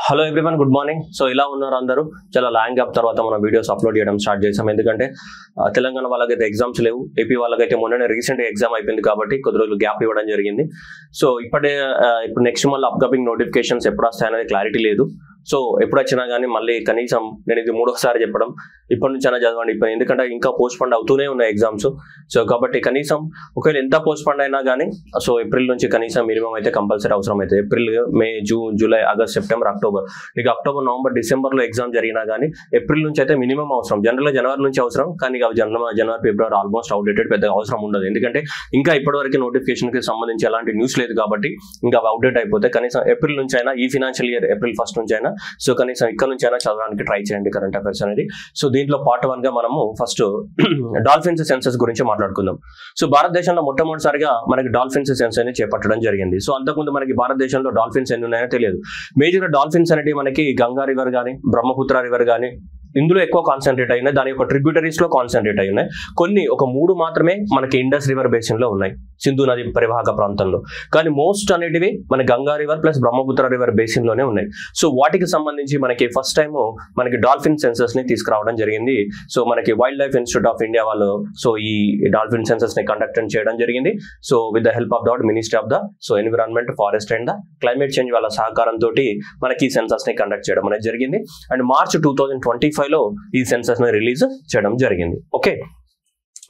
Hello everyone, good morning. So ఇలా ఉన్నారు అందరూ. చాలా లాంగ్ గ్యాప్ తర్వాత మనం వీడియోస్ అప్లోడ్ చేయడం స్టార్ట్ చేసాం. ఎందుకంటే తెలంగాణ వాళ్ళకైతే ఎగ్జామ్స్ లేవు, ఏపీ వాళ్ళకైతే మొన్ననే రీసెంట్ ఎగ్జామ్ అయిపోయింది కాబట్టి కొద్ది రోజులు గ్యాప్ ఇవ్వడం జరిగింది. సో ఇప్పుడు నెక్స్ట్ మళ్ళీ అప్కమింగ్ నోటిఫికేషన్స్ ఎప్పుడు వస్తాయనేది క్లారిటీ లేదు. సో ఎప్పుడు వచ్చినా కానీ మళ్ళీ కనీసం నేను ఇది మూడోసారి చెప్పడం, ఇప్పటి నుంచి అయినా చదవండి ఇప్పుడు, ఎందుకంటే ఇంకా పోస్ట్ పోన్ అవుతూనే ఉన్నాయి ఎగ్జామ్స్. సో కాబట్టి కనీసం ఒకవేళ ఎంత పోస్ట్ పోన్ అయినా కానీ సో ఏప్రిల్ నుంచి కనీసం మినిమం అయితే కంపల్సరీ అవసరం అవుతుంది. April, May, June, July, August, September, October, ఇక అక్టోబర్, నవంబర్, డిసెంబర్లో ఎగ్జామ్ జరిగినా కానీ ఏప్రిల్ నుంచి అయితే మినిమం అవసరం. జనరల్గా జనవరి నుంచి అవసరం, కానీ జనవరి, ఫిబ్రవరి ఆల్మోస్ట్ అవుట్డేటెడ్, పెద్దగా అవసరం ఉండదు. ఎందుకంటే ఇంకా ఇప్పటివరకు నోటిఫికేషన్కి సంబంధించి ఎలాంటి న్యూస్ లేదు కాబట్టి ఇంకా అవుట్డేట్ అయిపోతే కనీసం ఏప్రిల్ నుంచి అయినా, ఈ ఫినాన్షియల్ ఇయర్ ఏప్రిల్ 1 నుంచి అయినా సో కనీసం ఇక్కడ నుంచి అయినా చదవడానికి ట్రై చేయండి కరెంట్ అఫైర్స్ అనేది. సో దీంట్లో పార్ట్ 1 గా మనము ఫస్ట్ డాల్ఫిన్స్ సెన్సస్ గురించి మాట్లాడుకుందాం. సో భారతదేశంలో మొట్టమొదటిసారిగా మనకి డాల్ఫిన్స్ సెన్స్ అనేది చేపట్టడం జరిగింది. సో అంతకుముందు మనకి భారతదేశంలో డాల్ఫిన్స్ ఎన్ని ఉన్నాయో తెలియదు. మేజర్ డాల్ఫిన్స్ అనేవి మనకి గంగా రివర్ కానీ, బ్రహ్మపుత్ర రివర్ కానీ ఇందులో ఎక్కువ కాన్సన్ట్రేట్ అయినాయి. దాని యొక్క ట్రిబ్యూటరీస్ లో కాన్సన్ట్రేట్ అయి ఉన్నాయి. కొన్ని ఒక 3 మాత్రమే మనకి ఇండస్ రివర్ బేసిన్ లో ఉన్నాయి, సింధు నది పరివాహక ప్రాంతంలో. కానీ మోస్ట్ అనేటివి మన Ganga river plus Brahmaputra river basin లోనే ఉన్నాయి. సో వాటికి సంబంధించి మనకి ఫస్ట్ టైం మనకి డాల్ఫిన్ సెన్సస్ ని తీసుకురావడం జరిగింది. సో మనకి wild life institute of India వాళ్ళు సో ఈ డాల్ఫిన్ సెన్సస్ ని కండక్ట్ చేయడం జరిగింది. So with the help of the ministry of the environment, forest and the climate change వాళ్ళ సహకారంతో మనకి ఈ సెన్సస్ ని కండక్ట్ చేయడం అనేది జరిగింది. అండ్ మార్చ్ 2025 లో ఈ సెన్సస్ ని రిలీజ్ చేయడం జరిగింది. ఓకే,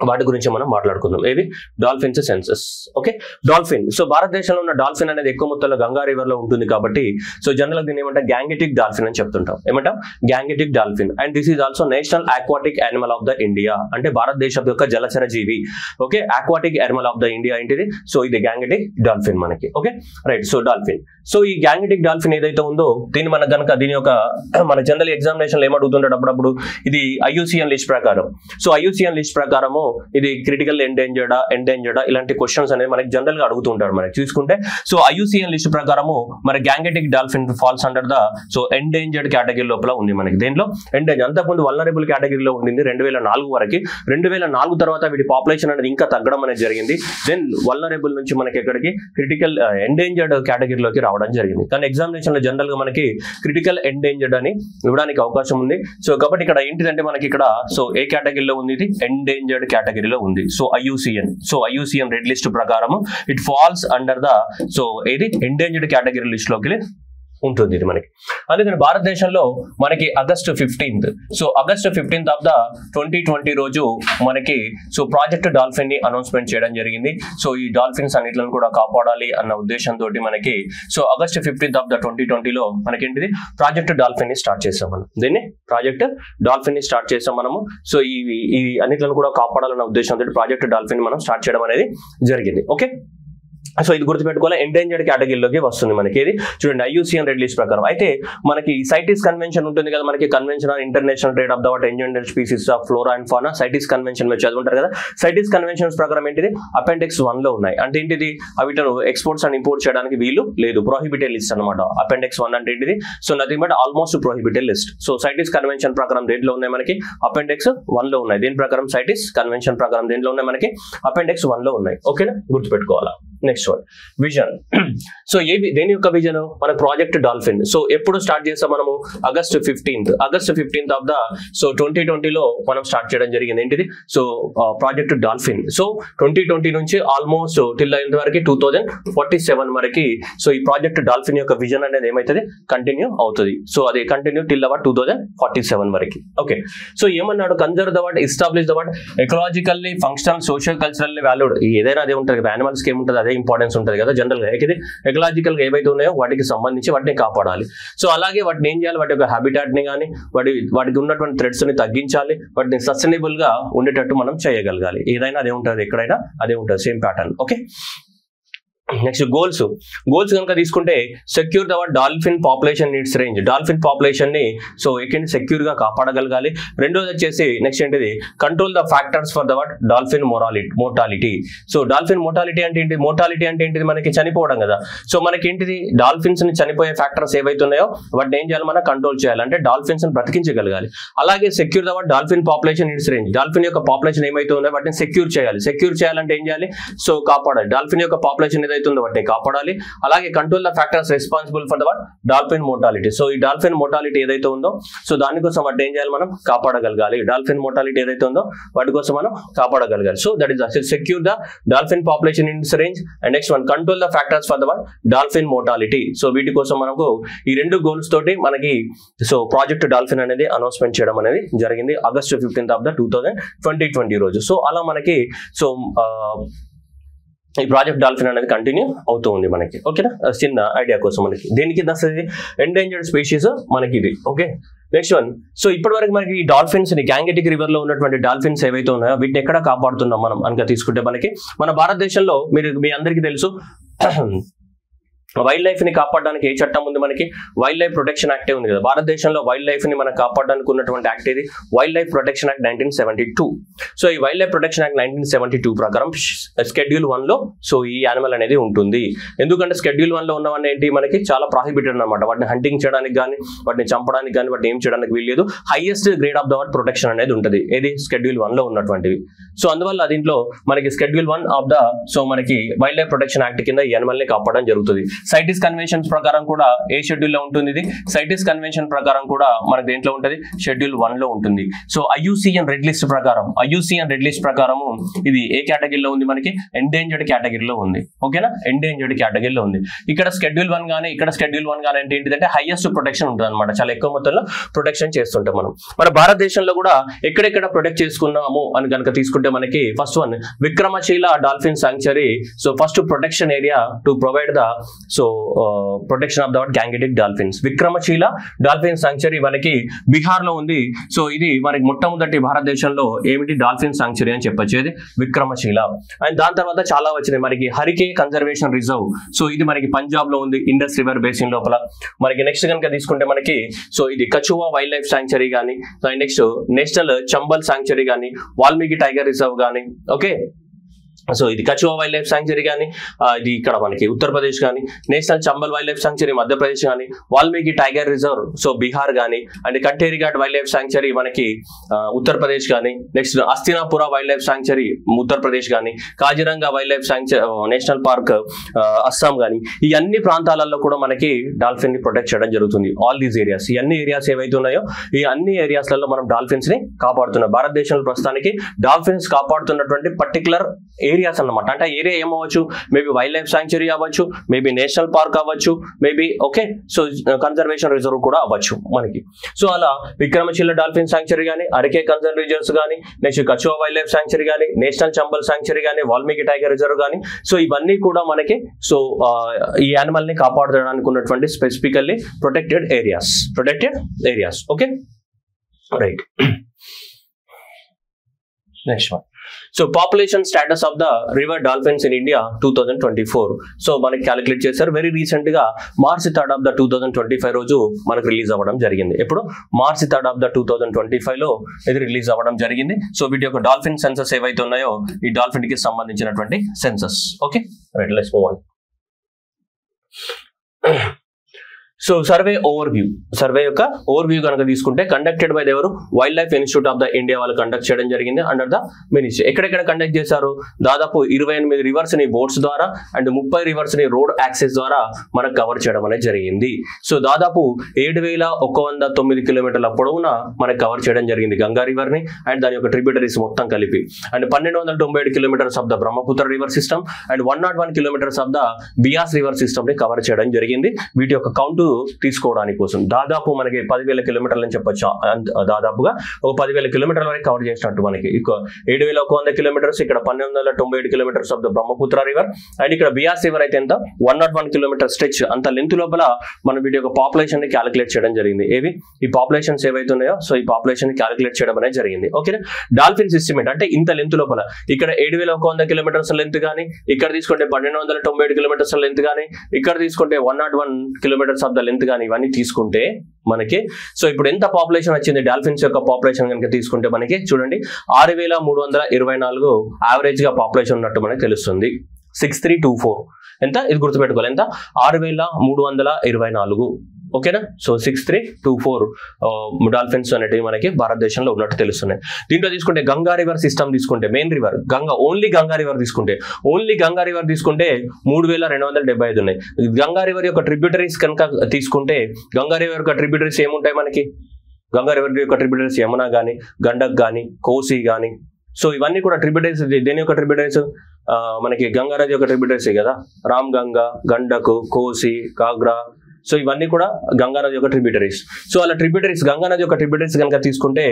వాటి గురించి మనం మాట్లాడుకుందాం. ఏది dolphins census. Okay, dolphin. So భారతదేశంలో ఉన్న డాల్ఫిన్ అనేది ఎక్కువ మొత్తంలో గంగా రివర్ లో ఉంటుంది కాబట్టి సో జనరల్ దీన్ని ఏమంటే గ్యాంగెటిక్ డాల్ఫిన్ అని చెప్తుంటాం. ఏమంటాం? Gangetic dolphin. And this is also national aquatic animal of the India, అంటే భారతదేశం యొక్క జలచర జీవి. Okay, aquatic animal of the India ఏంటిది? సో ఇది గ్యాంగెటిక్ డాల్ఫిన్ మనకి. Okay right. So dolphin. So ఈ గ్యాంగెటిక్ డాల్ఫిన్ ఏదైతే ఉందో దీన్ని మన కనుక దీని యొక్క మన జనరల్ ఎగ్జామినేషన్ లో ఏమడుగుతుంటాడు అప్పుడప్పుడు, ఇది IUCN లిస్ట్ ప్రకారం. సో IUCN లిస్ట్ ప్రకారము ఇది క్రిటికల్ ఎండేంజర్డా ఇలాంటి క్వశ్చన్స్ అనేది మనకి జనరల్ గా అడుగుతుంటారు. మనకి చూసుకుంటే సో IUCN లిస్ట్ ప్రకారము మన gangetic dolphin falls under the so endangered category లోపల ఉంది మనకి. దేంట్లో ఎండేంజర్, అంతకుముందు వల్నరబుల్ కేటగిరీలో ఉండింది 2004 వరకు. 2004 తర్వాత వీటి పాపులేషన్ అనేది ఇంకా తగ్గడం అనేది జరిగింది. దెన్ వల్నరబుల్ నుంచి మనకి ఎక్కడికి క్రిటికల్ ఎండేంజర్డ్ కేటగిరీలోకి రావడం జరిగింది. కానీ ఎగ్జామినేషన్ లో జనరల్ గా మనకి క్రిటికల్ ఎండేంజర్డ్ అని ఇవ్వడానికి అవకాశం ఉంది. సో కాబట్టి ఇక్కడ ఏంటిదంటే మనకి ఇక్కడ సో ఏ కేటగిరీలో ఉంది? ఇది ఎండేంజర్డ్ కేటగిరీలో ఉంది. సో IUCN రెడ్ లిస్ట్ ప్రకారం it falls under the so ఏది ఎండేంజర్డ్ కేటగిరీ లిస్ట్ లోకి ఉంటుంది ఇది మనకి. అందుకని భారతదేశంలో మనకి ఆగస్టు 15th ఆఫ్ ద 2020 రోజు మనకి సో ప్రాజెక్ట్ డాల్ఫిన్ ని అనౌన్స్మెంట్ చేయడం జరిగింది. సో ఈ డాల్ఫిన్స్ అన్నిట్లను కూడా కాపాడాలి అన్న ఉద్దేశంతో మనకి so August 15th of the 2020లో మనకి ఏంటిది ప్రాజెక్ట్ డాల్ఫిన్ ని స్టార్ట్ చేస్తాం మనం. దీన్ని ప్రాజెక్ట్ డాల్ఫిన్ ని స్టార్ట్ చేస్తాం మనము. సో ఈ అన్నిట్లను కూడా కాపాడాలన్న ఉద్దేశంతో ప్రాజెక్ట్ డాల్ఫిన్ మనం స్టార్ట్ చేయడం అనేది జరిగింది. ఓకే, సో ఇది గుర్తుపెట్టుకోవాలి. ఎండేంజర్డ్ కేటగిరీలోకి వస్తుంది మనకి. ఇది చూడండి IUCN రెడ్ లిస్ట్ ప్రకారం. అయితే మనకి సైటిస్ కన్వెన్షన్ ఉంటుంది కదా మనకి, convention on international trade of the endangered species of flora and fauna. CITES convention మీరు చదువుకుంటారు కదా. సైటిస్ కన్వెన్షన్స్ ప్రకారం ఏంటిది? అపెండిక్స్ 1 లో ఉన్నాయి. అంటే ఏంటిది? వీటిని ఎక్స్పోర్ట్స్ అండ్ ఇంపోర్ట్ చేయడానికి వీలు లేదు, ప్రొహిబిటెడ్ లిస్ట్ అనమాట. అపెండిక్స్ 1 అంటే ఏంటిది? So nothing but almost prohibited list. So CITES convention ప్రకారం దేంట్లో ఉన్నాయి మనకి? అపెండిక్స్ 1 లో ఉన్నాయి. దీని ప్రకారం సైటిస్ కన్వెన్షన్ ప్రకారం దేంట్లో ఉన్నాయి మనకి? అపెండిక్స్ 1 లో ఉన్నాయి. ఓకేనా, గుర్తుపెట్టుకోవాలా. Next one vision. సో దేని యొక్క విజన్? మన ప్రాజెక్ట్ డాల్ఫిన్. సో ఎప్పుడు స్టార్ట్ చేస్తాం మనము? August 15th of the so 2020లో మనం స్టార్ట్ చేయడం జరిగింది. ఏంటిది? So project dolphin. సో 2020 నుంచి ఆల్మోస్ట్ టిల్ వరకు 2047 వరకు సో ఈ ప్రాజెక్ట్ డాల్ఫిన్ యొక్క విజన్ అనేది ఏమైతుంది? కంటిన్యూ అవుతుంది. సో అది కంటిన్యూ టిల్ 2047 వరకు. ఓకే, సో ఏమన్నాడు? Conserve the word, establish the word, ecologically, functional, social, culturally valued. ఏదైనా అదే ఉంటుంది కదా, యానిమల్స్ కి ఏముంటుంది అదే ఇంపార్టెన్స్ ఉంటుంది కదా జనరల్ గా. ఇది ఎకలాజికల్ గా ఏవైతే ఉన్నాయో వాటికి సంబంధించి వాటిని కాపాడాలి. సో అలాగే వాటిని ఏం చేయాలి? వాటి యొక్క హ్యాబిటాట్ ని కానీ వాటికి ఉన్నటువంటి థ్రెడ్స్ ని తగ్గించాలి. వాటిని సస్టైనబుల్ గా ఉండేటట్టు మనం చేయగలగాలి. ఏదైనా అదే ఉంటుంది, ఎక్కడైనా అదే ఉంటుంది, same pattern. Okay, next goals కనుక తీసుకుంటే secure the dolphin population needs range. Dolphin population ని సో ఎక్కడ సెక్యూర్ గా కాపాడగలగాలి. రెండోది వచ్చేసి నెక్స్ట్ ఏంటిది? Control the factors for the dolphin mortality. So dolphin mortality అంటే ఏంటి? మోర్టాలిటీ అంటే ఏంటిది? మనకి చనిపోవడం కదా. సో మనకి ఏంటిది? డాల్ఫిన్స్ ని చనిపోయే ఫ్యాక్టర్స్ ఏవైతే ఉన్నాయో వాటిని ఏం చేయాలి? మనం కంట్రోల్ చేయాలి, అంటే డాల్ఫిన్స్ ని బ్రతికించగలగాలి. అలాగే secure the dolphin population needs range. Dolphin యొక్క పాపులేషన్ ఏమైతే ఉన్నాయో వాటిని సెక్యూర్ చేయాలి. సెక్యూర్ చేయాలంటే ఏం చేయాలి? సో కాపాడాలి. డాల్ఫిన్ యొక్క పాపులేషన్ ఏదైతే ఉందో వాటిని కాపాడాలి. అలాగే control the factors responsible for the dolphin mortality. So ఈ డాల్ఫిన్ మోర్టాలిటీ ఏదైతే ఉందో సో దానికోసం వాటిని ఏం చేయాలి, మనం కాపాడగలగాలి. డాల్ఫిన్ మోర్టాలిటీ ఏదైతే ఉందో వాటి కోసం మనం కాపాడగలగాలి. So that is secure the dolphin population in this range. And next one control the factors for the dolphin mortality. So వీటి కోసం మనకు ఈ 2 గోల్స్ తోటి మనకి సో ప్రాజెక్ట్ డాల్ఫిన్ అనేది అనౌన్స్మెంట్ చేయడం అనేది జరిగింది August 15th of 2020 రోజు. సో అలా మనకి సో ఈ ప్రాజెక్ట్ డాల్ఫిన్ అనేది కంటిన్యూ అవుతూ ఉంది మనకి. ఓకేనా, చిన్న ఐడియా కోసం మనకి దీనికి దశ ఎండేంజర్డ్ స్పీషీస్ మనకి ఇది. Okay, next one. సో ఇప్పటి వరకు మనకి ఈ డాల్ఫిన్స్ ని గ్యాంగెటిక్ రివర్ లో ఉన్నటువంటి డాల్ఫిన్స్ ఏవైతే ఉన్నాయో వీటిని ఎక్కడ కాపాడుతున్నాం మనం అనుక తీసుకుంటే మనకి మన భారతదేశంలో మీ అందరికీ తెలుసు వైల్డ్ లైఫ్ ని కాపాడడానికి ఏ చట్టం ఉంది మనకి, వైల్డ్ లైఫ్ ప్రొటెక్షన్ యాక్ట్ ఉంది కదా. భారతదేశంలో వైల్డ్ లైఫ్ ని మనం కాపాడడానికి ఉన్నటువంటి యాక్ట్ ఇది wild life protection act 1972. So ఈ వైల్డ్ లైఫ్ ప్రొటెక్షన్ యాక్ట్ 1972 ప్రకారం షెడ్యూల్ 1 లో సో ఈ యానిమల్ అనేది ఉంటుంది. ఎందుకంటే షెడ్యూల్ 1 లో ఉన్నవన్నీ ఏంటి మనకి చాలా ప్రాహిబిటెడ్ అనమాట. వాటిని హంటింగ్ చేయడానికి కానీ వాటిని చంపడానికి కానీ వాటిని ఏం చేయడానికి వీల్లేదు. Highest grade of the protection అనేది ఉంటుంది ఏది షెడ్యూల్ 1 లో ఉన్నటువంటివి. సో అందువల్ల దీంట్లో మనకి షెడ్యూల్ 1 ఆఫ్ ద సో మనకి వైల్డ్ లైఫ్ ప్రొటెక్షన్ యాక్ట్ కింద ఈ యానిమల్ ని కాపాడడం జరుగుతుంది. సైటిస్ కన్వెన్షన్స్ ప్రకారం కూడా ఏ షెడ్యూల్ లో ఉంటుంది ఇది, సైటిస్ కన్వెన్షన్ ప్రకారం కూడా మనకి దేంట్లో ఉంటుంది, షెడ్యూల్ 1 లో ఉంటుంది. సో IUCN రెడ్ లిస్ట్ ప్రకారం ఇది ఏ కేటగిరీలో ఉంది మనకి, ఎండేంజర్డ్ కేటగిరీలో ఉంది. ఓకేనా, ఎండేంజర్డ్ కేటగిరీలో ఉంది. ఇక్కడ షెడ్యూల్ 1 గానీ ఇక్కడ షెడ్యూల్ 1 గానీ అంటే ఏంటిదంటే హైయెస్ట్ ప్రొటెక్షన్ ఉంటుంది అనమాట. చాలా ఎక్కువ మొత్తంలో ప్రొటెక్షన్ చేస్తుంటాం మనం. మన భారతదేశంలో కూడా ఎక్కడెక్కడ ప్రొటెక్ట్ చేసుకున్నాము అని కనుక తీసుకుంటే మనకి first one Vikramshila dolphin sanctuary. So first protection area to provide the so protection of the gangetic dolphins. Vikramshila dolphin sanctuary మనకి బీహార్ లో ఉంది. సో ఇది మనకి మొట్టమొదటి భారతదేశంలో ఏమిటి డాల్ఫిన్ సాంక్చురీ అని చెప్పొచ్చు, ఇది విక్రమశీల. అండ్ దాని తర్వాత చాలా వచ్చినాయి మనకి హరికే కన్జర్వేషన్ రిజర్వ్. సో ఇది మనకి పంజాబ్ లో ఉంది, ఇండస్ రివర్ బేసిన్ లోపల. మనకి నెక్స్ట్ కనుక తీసుకుంటే మనకి సో ఇది కచువా వైల్డ్ లైఫ్ సాంక్చురీ కానీ, నెక్స్ట్ నేషనల్ చంబల్ సాంక్చురీ కానీ, వాల్మీకి టైగర్ రిజర్వ్ కానీ. ఓకే, సో ఇది కచువా వైల్డ్ లైఫ్ సాంక్చురీ కానీ, ఇది ఇక్కడ మనకి ఉత్తరప్రదేశ్ కానీ, national Chambal wild life sanctuary Madhya Pradesh కానీ, Valmiki tiger reserve so Bihar కానీ, అండ్ కంటేరి ఘాట్ వైల్డ్ లైఫ్ సాంక్చురీ మనకి ఉత్తరప్రదేశ్ కానీ, next Hastinapur wild life sanctuary Uttar Pradesh కానీ, Kaziranga wild life sanctuary national park Assam కానీ, ఈ అన్ని ప్రాంతాలలో కూడా మనకి డాల్ఫిన్ ని ప్రొటెక్ట్ చేయడం జరుగుతుంది. ఆల్ దీస్ ఏరియాస్, ఈ అన్ని ఏరియాస్ ఏవైతే ఉన్నాయో ఈ అన్ని ఏరియాస్లలో మనం డాల్ఫిన్స్ ని కాపాడుతున్నాం. భారతదేశంలో ప్రస్తుతానికి డాల్ఫిన్స్ కాపాడుతున్నటువంటి పర్టికులర్ ఏరియాస్ అన్నమాట. అంటే ఏరియా ఏమవచ్చు, మేబీ వైల్డ్ లైఫ్ సాంక్చురీ అవ్వచ్చు, మేబీ నేషనల్ పార్క్ అవ్వచ్చు, maybe okay so conservation reserve కూడా అవ్వచ్చు మనకి. సో అలా విక్రమశీల డాల్ఫిన్ సాంక్చురీ కానీ, అరికే కన్జర్వ్ రిజర్వ్స్ కానీ, next Kachhua wild life sanctuary కానీ, నేషనల్ చంబల్ సాంక్చురీ కానీ, వాల్మీకి టైగర్ రిజర్వ్ కానీ, సో ఇవన్నీ కూడా మనకి సో ఈ యానిమల్ ని కాపాడడానికి ఉన్నటువంటి specifically protected areas. Okay, right. Next one. So population status of the river dolphins in India 2024. So మనకి క్యాలిక్యులేట్ చేశారు. వెరీ రీసెంట్ గా March 3rd of 2025 రోజు మనకు రిలీజ్ అవ్వడం జరిగింది. ఎప్పుడు March 3rd of 2025 లో ఇది రిలీజ్ అవ్వడం జరిగింది. సో వీటి యొక్క డాల్ఫిన్ సెన్సస్ ఏవైతే ఉన్నాయో ఈ డాల్ఫిన్ కి సంబంధించినటువంటి census. Okay, right, let's move on. So survey యొక్క ఓవర్వ్యూ కనుక తీసుకుంటే కండక్టెడ్ బై ఎవరు, wild life institute of the India వాళ్ళు కండక్ట్ చేయడం జరిగింది అండర్ ద మినిస్ట్రీ. ఎక్కడెక్కడ కండక్ట్ చేశారు, దాదాపు 28 రివర్స్ ని బోట్స్ ద్వారా అండ్ 30 రివర్స్ ని రోడ్ యాక్సెస్ ద్వారా మనకు కవర్ చేయడం అనేది జరిగింది. సో దాదాపు 7,109 కిలోమీటర్ల పొడవున మనకు కవర్ చేయడం జరిగింది గంగా రివర్ ని అండ్ దాని యొక్క ట్రిబ్యూటరీస్ మొత్తం కలిపి. And 1,297 kilometres of the Brahmaputra river system and 101 kilometres of the Beas river system ని కవర్ చేయడం జరిగింది. వీటి యొక్క కౌంట్ తీసుకోవడానికి కోసం దాదాపు మనకి 10,000 కిలోమీటర్లు అని చెప్పొచ్చు. దాదాపుగా ఒక 10,000 కిలోమీటర్ల వరకు కవర్ చేసినట్టు మనకి. ఇక 7,100 కిలోమీటర్స్, ఇక్కడ 1,297 kilometres of the Brahmaputra river and ఇక్కడ బియాస్ రివర్ అయితే ఎంత 101 కిలోమీటర్ స్ట్రెచ్. అంత లెంత్ లోపల మనం వీటి యొక్క పాపులేషన్ ని క్యాలిక్యులేట్ చేయడం జరిగింది. ఏవి ఈ పాపులేషన్స్ ఏవైతే ఉన్నాయో సో ఈ పాపులేషన్ ని క్యాలిక్యులేట్ చేయడం అనేది జరిగింది. ఓకే, డాల్ఫిన్ సిస్టమేట్ అంటే ఇంత లెంత్ లోపల ఇక్కడ 7,100 కిలోమీటర్స్ లెంత్ కానీ, ఇక్కడ తీసుకుంటే 1,297 కిలోమీటర్స్ లెంత్ కానీ, ఇక్కడ తీసుకుంటే 101 కిలోమీటర్స్ ఆఫ్ ద లెంత్ కానీ, ఇవన్నీ తీసుకుంటే మనకి సో ఇప్పుడు ఎంత పాపులేషన్ వచ్చింది డాల్ఫిన్స్ యొక్క పాపులేషన్ కనుక తీసుకుంటే మనకి చూడండి 6,324 యావరేజ్ గా పాపులేషన్ ఉన్నట్టు మనకి తెలుస్తుంది. 6324 ఎంత ఇది గుర్తుపెట్టుకోవాలి, ఎంత 6,324 ఓకేనా. సో 6324 డాల్ఫిన్స్ అనేటివి మనకి భారతదేశంలో ఉన్నట్టు తెలుస్తున్నాయి. దీంట్లో తీసుకుంటే గంగా రివర్ సిస్టమ్ తీసుకుంటే, main river only Ganga river తీసుకుంటే 3275 ఉన్నాయి. గంగా రివర్ యొక్క ట్రిబ్యూటరీస్ కనుక తీసుకుంటే, గంగా రివర్ యొక్క ట్రిబ్యూటరీస్ ఏముంటాయి మనకి? గంగా రివర్ యొక్క ట్రిబ్యూటరీస్ యమునా కానీ, గండక్ కానీ, కోసి కానీ. సో ఇవన్నీ కూడా ట్రిబ్యూటరీస్. దేని యొక్క ట్రిబ్యూటరీస్? మనకి గంగా నది యొక్క ట్రిబ్యూటరీస్ కదా, రామ్ గంగా, గండక్, కోసి, కాగ్రా. సో ఇవన్నీ కూడా గంగా నది యొక్క ట్రిబ్యూటరీస్. సో అలా ట్రిబ్యూటరీస్, గంగా నది యొక్క ట్రిబ్యూటరీస్ కనుక తీసుకుంటే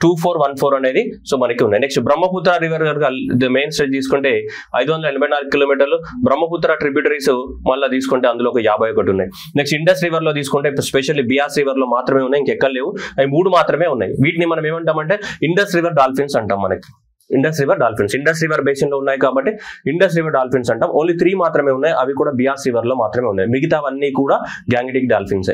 2414 అనేది సో మనకి ఉన్నాయి. నెక్స్ట్ బ్రహ్మపుత్ర రివర్ కనుక మెయిన్ స్ట్రెచ్ తీసుకుంటే 584 కిలోమీటర్లు. బ్రహ్మపుత్ర ట్రిబ్యూటరీస్ మళ్ళీ తీసుకుంటే అందులో ఒక 51 ఉన్నాయి. నెక్స్ట్ ఇండస్ రివర్ లో తీసుకుంటే స్పెషల్లీ బియాస్ రివర్ లో మాత్రమే ఉన్నాయి, ఇంకెక్కడ లేవు. అవి 3 మాత్రమే ఉన్నాయి. వీటిని మనం ఏమంటామంటే ఇండస్ రివర్ డాల్ఫిన్స్ అంటాం. మనకి Indus river dolphins, Indus river basin లో ఉన్నాయి కాబట్టి ఇండస్ రివర్ డాల్ఫిన్స్ అంటాం. ఓన్లీ 3 మాత్రమే ఉన్నాయి, అవి కూడా బియాస్ రివర్ లో మాత్రమే ఉన్నాయి. మిగతావన్నీ కూడా గ్యాంగటిక్ డాల్ఫిన్స్.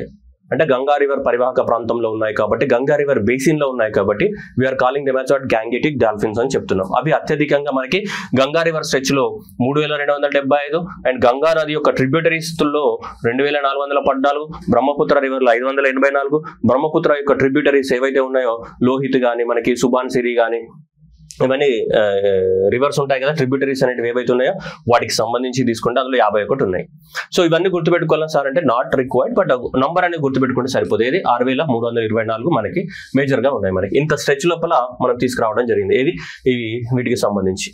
అంటే గంగా రివర్ పరివాహక ప్రాంతంలో ఉన్నాయి కాబట్టి, గంగా రివర్ బేసిన్ లో ఉన్నాయి కాబట్టి we are calling them as Gangetic dolphins అని చెప్తున్నాం. అవి అత్యధికంగా మనకి గంగా రివర్ స్ట్రెచ్ లో 3275 అండ్ గంగా నది యొక్క ట్రిబ్యూటరీస్ లో 2414, బ్రహ్మపుత్ర రివర్ లో 584. బ్రహ్మపుత్ర యొక్క ట్రిబ్యూటరీస్ ఏవైతే ఉన్నాయో లోహిత్ గానీ, మనకి సుబాన్సిరి గానీ, ఇవన్నీ రివర్స్ ఉంటాయి కదా, ట్రిబ్యూటరీస్ అనేవి ఏవైతే ఉన్నాయో వాటికి సంబంధించి తీసుకుంటే అందులో 51 ఉన్నాయి. సో ఇవన్నీ గుర్తుపెట్టుకోవాలి సార్ అంటే నాట్ రిక్వైర్డ్, బట్ నంబర్ అనేది గుర్తుపెట్టుకుంటే సరిపోతుంది. ఏది 6324 మనకి మేజర్ గా ఉన్నాయి. మనకి ఇంత స్ట్రెచ్ లోపల మనం తీసుకురావడం జరిగింది. ఏది ఇవి వీటికి సంబంధించి.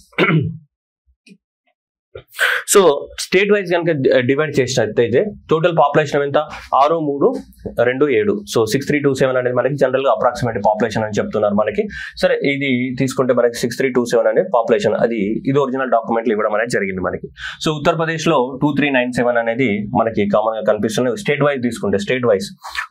సో స్టేట్ వైజ్ కనుక డివైడ్ చేసినట్టయితే టోటల్ పాపులేషన్ ఎంత? 6327. సో 6327 అనేది మనకి జనరల్ గా అప్రాక్సిమేట్ పాపులేషన్ అని చెప్తున్నారు మనకి. సరే ఇది తీసుకుంటే మనకి 6327 అనేది పాపులేషన్. ఇది ఒరిజినల్ డాక్యుమెంట్లు ఇవ్వడం అనేది జరిగింది మనకి. సో ఉత్తరప్రదేశ్ లో 2397 అనేది మనకి కామన్ గా కనిపిస్తుంది. స్టేట్ వైజ్ తీసుకుంటే, స్టేట్ వైజ్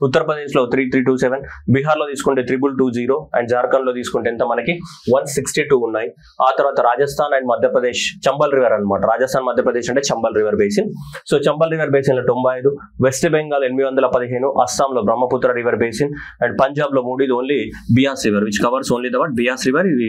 ఉత్తరప్రదేశ్ లో 3327, బీహార్ లో తీసుకుంటే 3220 అండ్ జార్ఖండ్ లో తీసుకుంటే ఎంత మనకి 162 ఉన్నాయి. ఆ తర్వాత రాజస్థాన్ అండ్ మధ్యప్రదేశ్, చంబల్ రివర్ అనమాట. రాజస్థాన్ మధ్యప్రదేశ్ అంటే Chambal river basin. So Chambal river basin లో 95, వెస్ట్ బెంగాల్ 815, అస్సాం లో Brahmaputra river basin and Punjab లో 3. ఇది only Beas river which covers only the Beas river. ఇది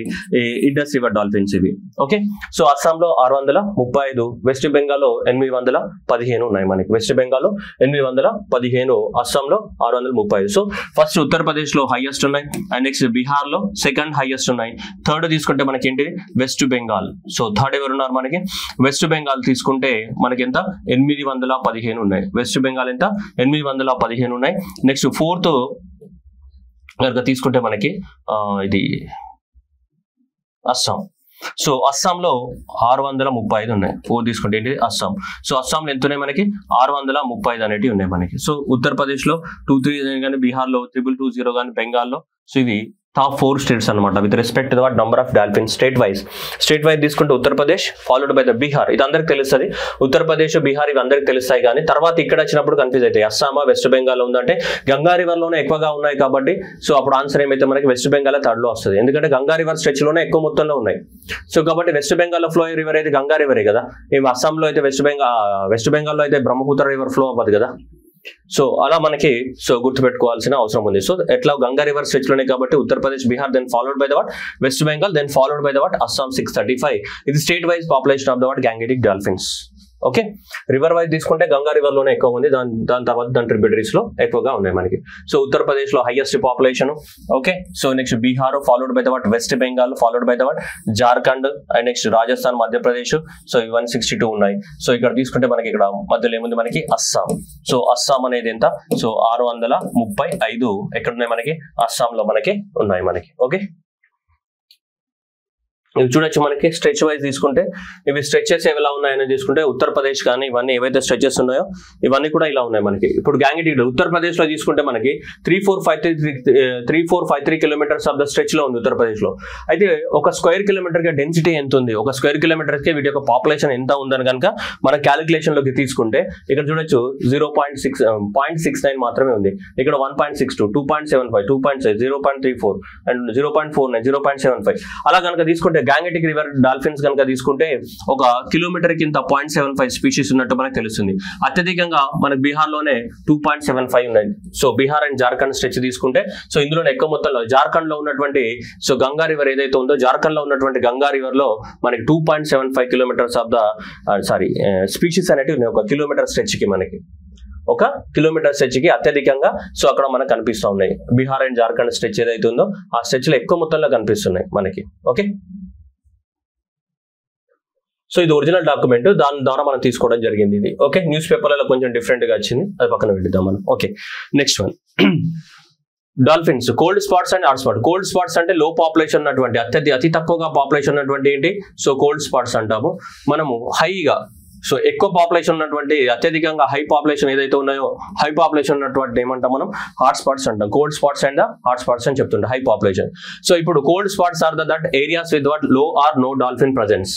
ఇండస్ రివర్ డాల్ఫిన్స్ ఇవి. ఓకే. సో అస్సాం లో 635, వెస్ట్ బెంగాల్ లో 815 ఉన్నాయి మనకి. వెస్ట్ బెంగాల్ లో 815, అస్సాం లో 635. సో ఫస్ట్ ఉత్తరప్రదేశ్ లో హైయెస్ట్ ఉన్నాయి అండ్ నెక్స్ట్ బీహార్ లో సెకండ్ హైయెస్ట్ ఉన్నాయి. థర్డ్ తీసుకుంటే మనకి ఏంటి? వెస్ట్ బెంగాల్. సో థర్డ్ ఎవరు ఉన్నారు మనకి? వెస్ట్ బెంగాల్ తీసుకుంటే మనకి ఎంత? 815 ఉన్నాయి. వెస్ట్ బెంగాల్ ఎంత? 815 ఉన్నాయి. నెక్స్ట్ ఫోర్త్ కనుక తీసుకుంటే మనకి ఇది అస్సాం. సో అస్సాంలో 635 ఉన్నాయి. 4 తీసుకుంటే ఏంటి? అస్సాం. సో అస్సాంలో ఎంత ఉన్నాయి మనకి? 635 అనేటివి ఉన్నాయి మనకి. సో ఉత్తరప్రదేశ్ లో 23 కానీ, బీహార్ లో 2220 కానీ, బెంగాల్లో. సో ఇవి టాప్ 4 స్టేట్స్ అనమాట with respect to the number of dolphins state wise తీసుకుంటే Uttar Pradesh followed by the Bihar. ఇది అందరికి తెలుస్తుంది. ఉత్తరప్రదేశ్, బీహార్ ఇవి అందరికి తెలుస్తాయి. కానీ తర్వాత ఇక్కడ వచ్చినప్పుడు కన్ఫ్యూజ్ అవుతాయి. అస్సామా వెస్ట్ బెంగాల్ ఉందంటే గంగా రివర్ లోనే ఎక్కువగా ఉన్నాయి కాబట్టి సో అప్పుడు ఆన్సర్ ఏమైతే మనకి వెస్ట్ బెంగాల్ థర్డ్ లో వస్తుంది. ఎందుకంటే గంగా రివర్ స్ట్రెచ్ లోనే ఎక్కువ మొత్తంలో ఉన్నాయి. సో కాబట్టి వెస్ట్ బెంగాల్ లో ఫ్లో రివర్ అయితే గంగా రివరే కదా. మేము అస్సాంలో అయితే వెస్ట్ బెంగాల్లో అయితే బ్రహ్మపుత్ర రివర్ ఫ్లో అవ్వదు కదా. సో అలా మనకి సో గుర్తుపెట్టుకోవాల్సిన అవసరం ఉంది. సో ఎట్లా గంగా రివర్ స్ట్రెచ్ లోనే కాబట్టి Uttar Pradesh, Bihar, then followed by the West Bengal, then followed by the Assam 635. ఇది state wise population of the Gangetic dolphins. Okay. River wise తీసుకుంటే గంగా రివర్ లోనే ఎక్కువ ఉంది, దాని తర్వాత దాని ట్రిబ్యూటరీస్ లో ఎక్కువగా ఉన్నాయి మనకి. సో ఉత్తరప్రదేశ్ లో highest population. Okay. So next Bihar followed by the West Bengal, followed by the Jharkhand and next Rajasthan, Madhya Pradesh. So 162 ఉన్నాయి. సో ఇక్కడ తీసుకుంటే మనకి ఇక్కడ మధ్యలో ఏముంది మనకి? అస్సాం. సో అస్సాం అనేది ఎంత? సో 635 ఎక్కడ ఉన్నాయి మనకి? అస్సాం లో మనకి ఉన్నాయి మనకి. ఓకే. ఇవి చూడొచ్చు మనకి స్ట్రెచ్ వైజ్ తీసుకుంటే ఇవి స్ట్రెచెస్ ఎలా ఉన్నాయని తీసుకుంటే ఉత్తరప్రదేశ్ కానీ ఇవన్నీ ఏవైతే స్ట్రెచెస్ ఉన్నాయో ఇవన్నీ కూడా ఇలా ఉన్నాయి మనకి. ఇప్పుడు గ్యాంగటిక్ ఉత్తరప్రదేశ్ లో తీసుకుంటే మనకి 3453 కిలోమీటర్స్ ఆఫ్ ద స్ట్రెచ్ లో ఉంది ఉత్తరప్రదేశ్ లో. అయితే ఒక స్క్వేర్ కిలోమీటర్ కి డెన్సిటీ ఎంత ఉంది, ఒక స్క్వేర్ కిలోమీటర్ కి వీటి యొక్క పాపులేషన్ ఎంత ఉందని కనుక మన క్యాలిక్యులేషన్ లోకి తీసుకుంటే ఇక్కడ చూడొచ్చు 0.69 మాత్రమే ఉంది. ఇక్కడ 1.62, 2.75, 2.6, 0.34 అండ్ 0.49, 0.75 అలా కనుక తీసుకుంటే గ్యాంగటిక్ రివర్ డాల్ఫిన్స్ కనుక తీసుకుంటే ఒక కిలోమీటర్ కింద 0.75 స్పీషీస్ ఉన్నట్టు మనకు తెలుస్తుంది. అత్యధికంగా మనకు బీహార్ లోనే 2.75 ఉన్నాయి. So Bihar and Jharkhand stretch తీసుకుంటే సో ఇందులోనే ఎక్కువ మొత్తంలో జార్ఖండ్ లో ఉన్నటువంటి సో గంగా రివర్ ఏదైతే ఉందో జార్ఖండ్ లో ఉన్నటువంటి గంగా రివర్ లో మనకి 2.75 కిలోమీటర్స్ ఆఫ్ ద స్పీషీస్ అనేటివి ఉన్నాయి ఒక కిలోమీటర్ స్ట్రెచ్ కి మనకి. ఒక కిలోమీటర్ స్ట్రెచ్ కి అత్యధికంగా సో అక్కడ మనకు కనిపిస్తూ ఉన్నాయి. బీహార్ అండ్ జార్ఖండ్ స్ట్రెచ్ ఏదైతే ఉందో ఆ స్ట్రెచ్ లో ఎక్కువ మొత్తంలో కనిపిస్తున్నాయి మనకి. ఓకే, సో ఇది ఒరిజినల్ డాక్యుమెంట్, దాని ద్వారా మనం తీసుకోవడం జరిగింది ఇది. ఓకే, న్యూస్ పేపర్లలో కొంచెం డిఫరెంట్ గా వచ్చింది, అది పక్కన పెట్టిద్దాం మనం. Okay, next one dolphins cold spots and hot spot. Cold spots అంటే లో పాపులేషన్ ఉన్నటువంటి అతి తక్కువగా పాపులేషన్ ఉన్నటువంటి ఏంటి, సో కోల్డ్ స్పాట్స్ అంటాము. మనము హైగా సో ఎక్కువ పాపులేషన్ ఉన్నటువంటి అత్యధికంగా హై పాపులేషన్ ఏదైతే ఉన్నాయో హై పాపులేషన్ ఉన్నటువంటి ఏమంటాం మనం హాట్ స్పాట్స్ అంటాం. Cold spots and hot spots అని చెప్తుంటాం, హై పాపులేషన్. సో ఇప్పుడు cold spots are that areas with what low or no dolphin presence.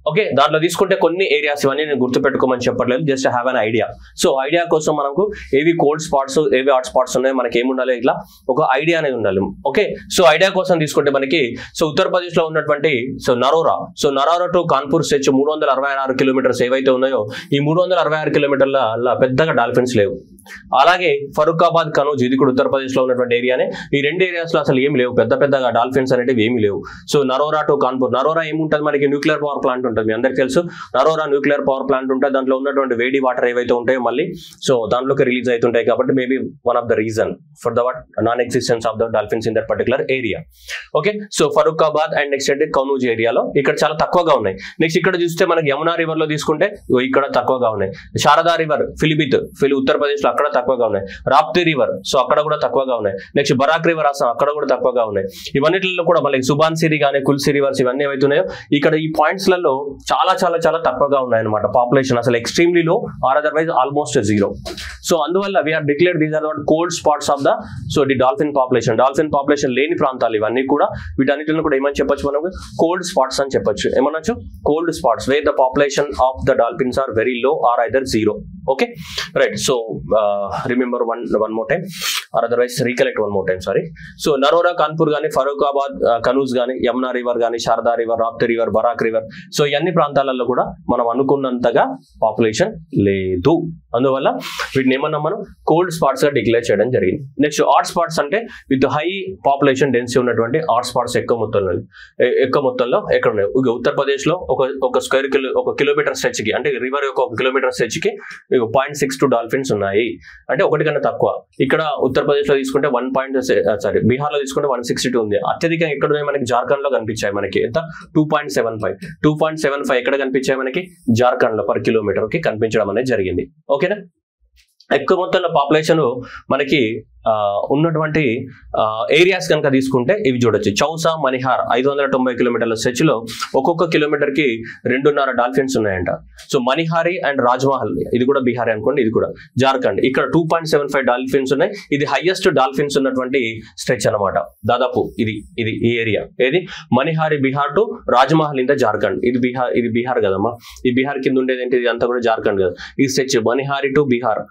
Okay, దాంట్లో తీసుకుంటే కొన్ని ఏరియాస్ ఇవన్నీ నేను గుర్తుపెట్టుకోమని చెప్పట్లేదు, just have an idea. So idea కోసం మనకు ఏవి కోల్డ్ స్పాట్స్ ఏవి హాట్ స్పాట్స్ ఉన్నాయో మనకి ఏముండాలి, ఇట్లా ఒక ఐడియా అనేది ఉండాలి. ఓకే, సో ఐడియా కోసం తీసుకుంటే మనకి సో ఉత్తరప్రదేశ్ లో ఉన్నటువంటి so Narora to Kanpur stretch 366 kilometres ఏవైతే ఉన్నాయో ఈ 366 కిలోమీటర్ల పెద్దగా డాల్ఫిన్స్ లేవు. అలాగే ఫరూఖాబాద్ కనూజ్ ఇది కూడా ఉత్తరప్రదేశ్ లో ఉన్నటువంటి ఏరియానే. ఈ రెండు ఏరియాస్ లో అసలు ఏమి లేవు, పెద్దగా డాల్ఫిన్స్ అనేవి ఏమి లేవు. సో నరోరా టు కాన్పూర్, నరోరా ఏముంటుంది మనకి న్యూక్లియర్ పవర్ ప్లాంట్ ఉంటుంది, మీ అందరికి తెలుసు. నరోరా న్యూక్లియర్ పవర్ ప్లాంట్ ఉంటుంది, దాంట్లో ఉన్నటువంటి వేడి వాటర్ ఏవైతే ఉంటాయో మళ్ళీ సో దాంట్లోకి రిలీజ్ అవుతుంటాయి కాబట్టి maybe one of the reason for the non existence of the dolphins in that particular area. Okay, so Farrukhabad and next అంటే కనూజ్ ఏరియాలో ఇక్కడ చాలా తక్కువగా ఉన్నాయి. నెక్స్ట్ ఇక్కడ చూస్తే మనకి యమునా రివర్ లో తీసుకుంటే ఇక్కడ తక్కువగా ఉన్నాయి. శారదా రివర్ ఉత్తరప్రదేశ్ లో అక్కడ తక్కువగా ఉన్నాయి. రాప్తి రివర్ సో అక్కడ కూడా తక్కువగా ఉన్నాయి. నెక్స్ట్ బరాక్ రివర్ అసలు అక్కడ కూడా తక్కువగా ఉన్నాయి. ఇవన్నిటిలో కూడా మళ్ళీ సుబాన్సిరి కానీ కుల్సి రివర్స్ ఇవన్నీ ఏవైతున్నాయో ఇక్కడ ఈ పాయింట్స్ లలో చాలా తక్కువగా ఉన్నాయన్నమాట పాపులేషన్, అసలు extremely low or otherwise almost zero. So అందువల్ల we're declared these are cold spots of the so the dolphin population లేని ప్రాంతాలు ఇవన్నీ కూడా. వీటన్నిటిని కూడా ఏమని చెప్పొచ్చు మనం, కోల్డ్ స్పాట్స్ అని చెప్పొచ్చు. ఏమనొచ్చు, cold spots where the population of the dolphins are very low or either zero. Okay, right. So remember one more time or otherwise recollect one more time, sorry. So Narora Kanpur కానీ ఫరూఖాబాద్ కనూజ్ కానీ Yamuna river కానీ Sharda river Rapti river Barak river so ఇవన్నీ ప్రాంతాలలో కూడా మనం అనుకున్నంతగా population లేదు. అందువల్ల వీటిని ఏమన్నా మనం కోల్డ్ స్పాట్స్ గా డిక్లేర్ చేయడం జరిగింది. నెక్స్ట్ హాట్ స్పాట్స్ అంటే విత్ హై పాపులేషన్ డెన్సిటీ ఉన్నటువంటి హాట్ స్పాట్స్ ఎక్కువ మొత్తంలో ఎక్కడ ఉన్నాయి. ఉత్తరప్రదేశ్ లో ఒక కిలోమీటర్ స్ట్రెచ్ కి అంటే రివర్ యొక్క 1 కిలోమీటర్ స్ట్రెచ్ కి 0.62 డాల్ఫిన్స్ ఉన్నాయి, అంటే ఒకటి కన్నా తక్కువ. ఇక్కడ ఉత్తరప్రదేశ్ లో తీసుకుంటే బీహార్ లో తీసుకుంటే 162 ఉంది. అత్యధికంగా ఎక్కడ ఉన్నాయి మనకి జార్ఖండ్ లో కనిపించాయి మనకి ఎంత 2.75 ఎక్కడ కనిపించాయి మనకి జార్ఖండ్ లో పర్ కిలోమీటర్ కి కనిపించడం అనేది జరిగింది. ఓకేనా, ఎక్కువ మొత్తంలో పాపులేషన్ మనకి ఉన్నటువంటి ఏరియాస్ కనుక తీసుకుంటే ఇవి చూడొచ్చు. చౌసా మణిహార్ 590 కిలోమీటర్ల స్ట్రెచ్ లో ఒక్కొక్క కిలోమీటర్ కి 2.5 డాల్ఫిన్స్ ఉన్నాయంట. సో మణిహారి అండ్ రాజ్మహల్ ఇది కూడా బీహార్ అనుకోండి, ఇది కూడా జార్ఖండ్. ఇక్కడ 2.75 డాల్ఫిన్స్ ఉన్నాయి. ఇది హైయెస్ట్ డాల్ఫిన్స్ ఉన్నటువంటి స్ట్రెచ్ అనమాట. దాదాపు ఇది ఈ ఏరియా ఏది Manihari Bihar to Rajmahal in the Jharkhand. ఇది బీహార్ కదమ్మా, ఈ బీహార్ కింద ఉండేది ఏంటి, ఇది అంతా కూడా జార్ఖండ్ కదా. ఈ stretch Manihari to Bihar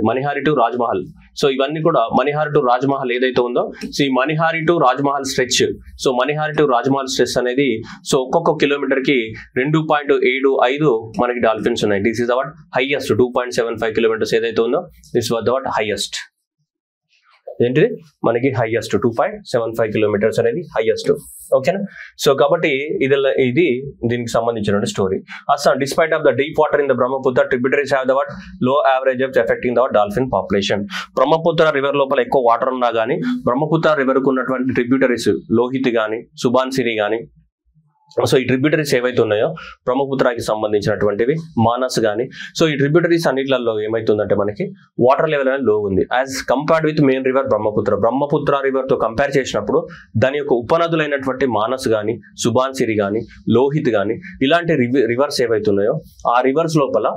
Manihari to Rajmahal. So ఇవన్నీ కూడా మణిహారి టు రాజ్మహల్ ఏదైతే ఉందో సో ఈ Manihari to Rajmahal stretch. So Manihari to Rajmahal stretch అనేది సో ఒక్కొక్క కిలోమీటర్ కి 2.75 మనకి డాల్ఫిన్స్ ఉన్నాయి. This is our highest 2.75 kilometers ఏదైతే ఉందో దిస్ వాజ్ అవర్ హైయెస్ట్. ఏంటిది మనకి హైయెస్ట్ 2.75 కిలోమీటర్స్ అనేది హైయెస్ట్. ఓకేనా, సో కాబట్టి ఇది దీనికి సంబంధించిన స్టోరీ. అసలు despite of the deep water in the Brahmaputra tributaries have the what low average of affecting the dolphin population. Brahmaputra river లోపల ఎక్కువ వాటర్ ఉన్నా కానీ బ్రహ్మపుత్ర రివర్ కు ఉన్నటువంటి ట్రిబ్యూటరీస్ లోహిత్ గానీ సుబాన్సిరి గానీ సో ఈ ట్రిబ్యూటరీస్ ఏవైతే ఉన్నాయో బ్రహ్మపుత్రకి సంబంధించినటువంటివి మానస్ కానీ సో ఈ ట్రిబ్యూటరీస్ అన్నిట్లలో ఏమైతుందంటే మనకి వాటర్ లెవెల్ అనేది లో ఉంది as compared with main river Brahmaputra river తో కంపేర్ చేసినప్పుడు దాని యొక్క ఉపనదులైనటువంటి మానస్ కానీ సుబాన్సిరి కానీ లోహిత్ కానీ ఇలాంటి రివర్స్ ఏవైతే ఉన్నాయో ఆ రివర్స్ లోపల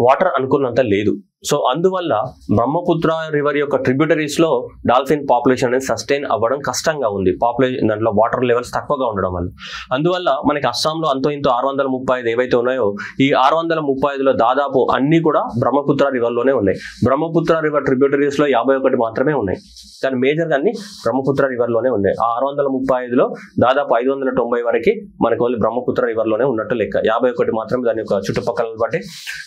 వాటర్ అనుకున్నంత లేదు. సో అందువల్ల బ్రహ్మపుత్ర రివర్ యొక్క ట్రిబ్యూటరీస్ లో డాల్ఫిన్ పాపులేషన్ అనేది సస్టైన్ అవ్వడం కష్టంగా ఉంది. పాపులేషన్ దాంట్లో వాటర్ లెవెల్స్ తక్కువగా ఉండడం వల్ల. అందువల్ల మనకి అస్సాంలో అంతో ఇంతో 635 ఏవైతే ఉన్నాయో ఈ 635లో దాదాపు అన్ని కూడా బ్రహ్మపుత్ర రివర్ లోనే ఉన్నాయి. బ్రహ్మపుత్ర రివర్ ట్రిబ్యూటరీస్ లో 51 మాత్రమే ఉన్నాయి, కానీ మేజర్ గా అన్ని బ్రహ్మపుత్ర రివర్ లోనే ఉన్నాయి. ఆ 635లో దాదాపు 590 వరకు మనకి ఓన్లీ బ్రహ్మపుత్ర రివర్ లోనే ఉన్నట్టు లెక్క. 51 మాత్రమే దాని యొక్క చుట్టుపక్కల బట్టి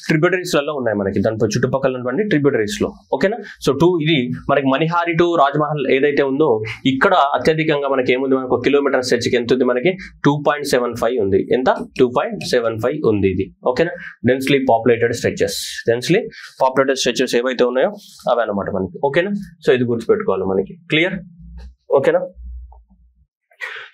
ట్రిబ్యూటరీస్ లలో ఉన్నాయి మనకి. దాని చుట్టుపక్కల చుట్టుపక్కల ఉన్నటువంటి ట్రిబ్యూటరీస్ లో. ఓకేనా. సో ఇది మనకి మణిహారి టు రాజ్మహల్ ఏదైతే ఉందో ఇక్కడ అత్యధికంగా మనకి ఏముంది, మనకు కిలోమీటర్ స్ట్రెచ్కి ఎంత ఉంది, మనకి 2.75 ఉంది. ఎంత? 2.75 ఉంది ఇది. ఓకేనా. డెన్స్లీ పాపులేటెడ్ స్ట్రెచెస్ ఏవైతే ఉన్నాయో అవి అన్నమాట మనకి. ఓకేనా. సో ఇది గుర్తుపెట్టుకోవాలి మనకి. క్లియర్? ఓకేనా.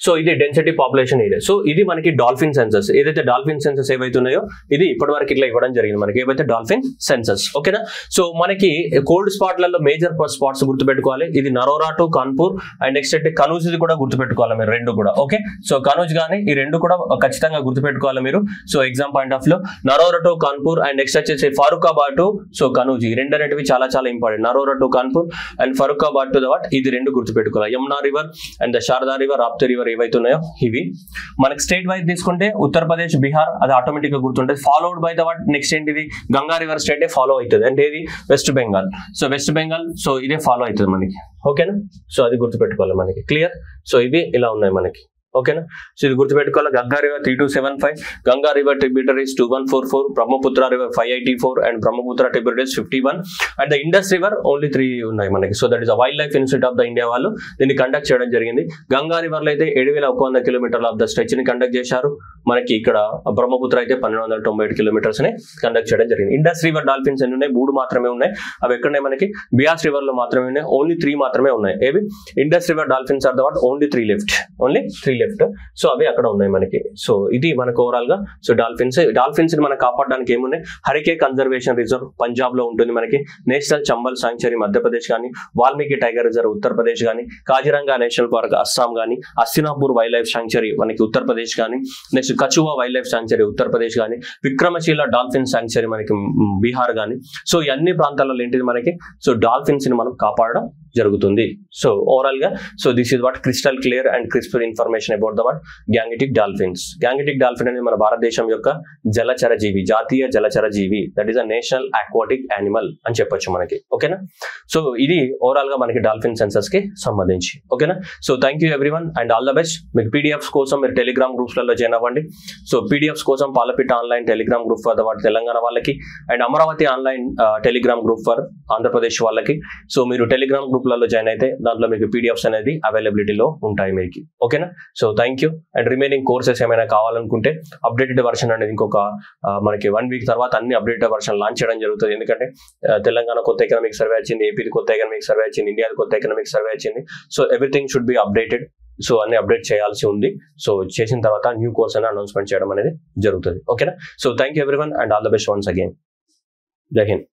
సో ఇది డెన్సిటీ పాపులేషన్ ఏరియా. సో ఇది మనకి డాల్ఫిన్ సెన్సస్. ఏదైతే డాల్ఫిన్ సెన్సస్ ఏవైతే ఉన్నాయో ఇది ఇప్పటివరకు ఇట్లా ఇవ్వడం జరిగింది మనకి, ఏవైతే డాల్ఫిన్ సెన్సస్. ఓకేనా. సో మనకి కోల్డ్ స్పాట్లలో మేజర్ స్పాట్స్ గుర్తుపెట్టుకోవాలి. ఇది Narora to Kanpur and next అయితే కనూజ్ ఇది కూడా గుర్తుపెట్టుకోవాలి మీరు, రెండు కూడా. ఓకే. సో కనూజ్ కానీ ఈ రెండు కూడా ఖచ్చితంగా గుర్తుపెట్టుకోవాలి మీరు. సో ఎగ్జామ్ పాయింట్ ఆఫ్ లో Narora to Kanpur and next వచ్చేసి ఫారూకాబాద్ టు సో కనూజ్, ఈ రెండు అనేటివి చాలా చాలా important. Narora to Kanpur and Farrukhabad to the ఇది రెండు గుర్తుపెట్టుకోవాలి. Yamuna river and the Sharda river, Rapti river ఏవైతే ఉన్నాయో ఇవి. మనకి స్టేట్ వైజ్ తీసుకుంటే ఉత్తరప్రదేశ్, బీహార్ అది ఆటోమేటిక్ గా గుర్తుంటుంది. ఫాలోడ్ బై ద నెక్స్ట్ ఏంటిది, గంగా రివర్ స్టేట్ ఫాలో అవుతుంది. అంటే ఇది west Bengal. So west Bengal so ఇదే ఫాలో అవుతుంది మనకి. ఓకేనా. సో అది గుర్తుపెట్టుకోవాలి మనకి. క్లియర్? సో ఇవి ఇలా ఉన్నాయి మనకి. ఓకేనా. సో ఇది గుర్తుపెట్టుకోవాలి. Ganga river 3275, Ganga river tributaries 2144, Brahmaputra river 584 and Brahmaputra tributaries 51 and the Indus river only 3 ఉన్నాయి మనకి. So that is wild life institute of the India వాళ్ళు దీన్ని కండక్ట్ చేయడం జరిగింది. గంగా రివర్ లో అయితే 7100 కిలోమీటర్ల ఆఫ్ ద స్ట్రెచ్ ని కండక్ట్ చేశారు. మనకి ఇక్కడ బ్రహ్మపుత్ర అయితే 1297 కిలోమీటర్స్ ని కండక్ట్ చేయడం జరిగింది. ఇండస్ రివర్ డాల్ఫిన్స్ ఎన్ని ఉన్నాయి? 3 మాత్రమే ఉన్నాయి. అవి ఎక్కడనే మనకి బియాస్ రివర్ లో మాత్రమే ఉన్నాయి. ఓన్లీ 3 మాత్రమే ఉన్నాయి. ఏవి? Indus river dolphins are the only 3 left. So అవి అక్కడ ఉన్నాయి మనకి. సో ఇది మనకు ఓవరాల్ గా సో డాల్ఫిన్స్ ని మనం కాపాడడానికి ఏమున్నాయి, హరికే కన్జర్వేషన్ రిజర్వ్ పంజాబ్ లో ఉంటుంది మనకి, నేషనల్ చంబల్ సాంక్చురీ మధ్యప్రదేశ్ కానీ, వాల్మీకి టైగర్ రిజర్వ్ ఉత్తరప్రదేశ్ కానీ, కాజిరంగా నేషనల్ పార్క్ అస్సాం కానీ, అస్సినాపూర్ వైల్డ్ లైఫ్ సాంక్చురీ మనకి ఉత్తరప్రదేశ్ కానీ, next Kachhua wild life sanctuary Uttar Pradesh కానీ, విక్రమశీల డాల్ఫిన్ సాంక్చురీ మనకి బీహార్ కానీ. సో ఈ అన్ని ప్రాంతాలలో ఏంటిది మనకి సో డాల్ఫిన్స్ ని మనం కాపాడడం జరుగుతుంది. సో ఓవరాల్ గా so this is what crystal clear and crisper information about the what gangetic dolphins. Gangetic dolphin అనేది మన భారతదేశం యొక్క జలచర జీవి, జాతీయ జలచర జీవి. That is a national aquatic animal అని చెప్పొచ్చు మనకి. ఓకేనా. సో ఇది ఓవరాల్ గా మనకి డాల్ఫిన్ సెన్సస్ కి సంబంధించి. ఓకేనా. So thank you everyone and all the best. మీకు పీడిఎఫ్స్ కోసం మీరు టెలిగ్రామ్ గ్రూప్స్ లలో జాయిన్ అవ్వండి. సో పీడిఎఫ్స్ కోసం Palapitta online Telegram group for the what Telangana వాళ్ళకి and Amaravati online Telegram group for Andhra Pradesh వాళ్ళకి. సో మీరు టెలిగ్రామ్ గ్రూప్ లలో జాయిన్ అయితే దాంట్లో మీకు పీడిఎఫ్స్ అనేది అవైలబిలిటీలో ఉంటాయి మీకు. ఓకేనా. So thank you and remaining courses ఏమైనా కావాలనుకుంటే అప్డేటెడ్ వర్షన్ అనేది ఇంకొక మనకి 1 వీక్ తర్వాత అన్ని అప్డేటెడ్ వర్షన్ లాంచ్ చేయడం జరుగుతుంది. ఎందుకంటే తెలంగాణ కొత్త ఎకనామిక్ సర్వే వచ్చింది, ఏపీది కొత్త ఎకనామిక్ సర్వే వచ్చింది, ఇండియాది కొత్త ఎకనామిక్ సర్వే వచ్చింది. So everything should be updated. So అన్ని అప్డేట్ చేయాల్సి ఉంది. సో చేసిన తర్వాత న్యూ కోర్స్ అని అనౌన్స్మెంట్ చేయడం అనేది జరుగుతుంది. ఓకేనా. So thank you everyone and all the best once again. జై హింద్.